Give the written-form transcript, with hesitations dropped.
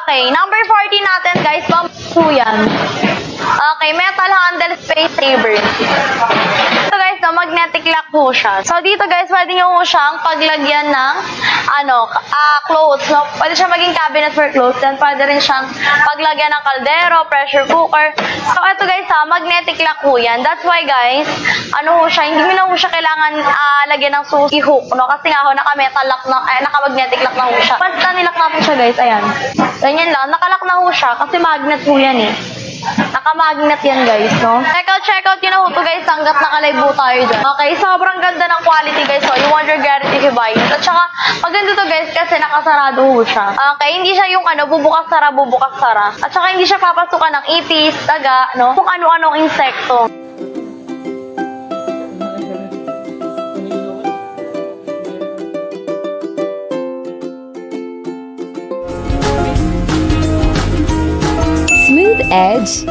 Okay, number 14 natin guys, bamboo yan. Okay, metal handle space saver. Ito guys, no, magnetic lock ho siya. So dito guys, pwede nyo ho siyang paglagyan ng clothes. No? Pwede siya maging cabinet for clothes. Then pwede rin siyang paglagyan ng kaldero, pressure cooker. So ito guys, magnetic lock ho yan. That's why guys, ano ho siya, hindi mo na ho siya kailangan lagyan ng susi hook. No? Kasi nga ho, naka-metal lock na, naka-magnetic lock na ho siya. Basta nilak natin siya guys, ayan. Ganyan lang, nakalock na ho siya kasi magnet ho yan eh. Naka-magnet yan guys, no? Check out yun na ho to guys, hanggat nakalive po tayo dyan. Okay, sobrang ganda ng quality guys, so you won't regret it if you buy it. At saka, maganda to guys kasi nakasarado ho siya. Okay, hindi siya yung bubukas-sara. At saka hindi siya papasukan ng ipis, daga, no? Kung ano-anong insekto. Smooth edge.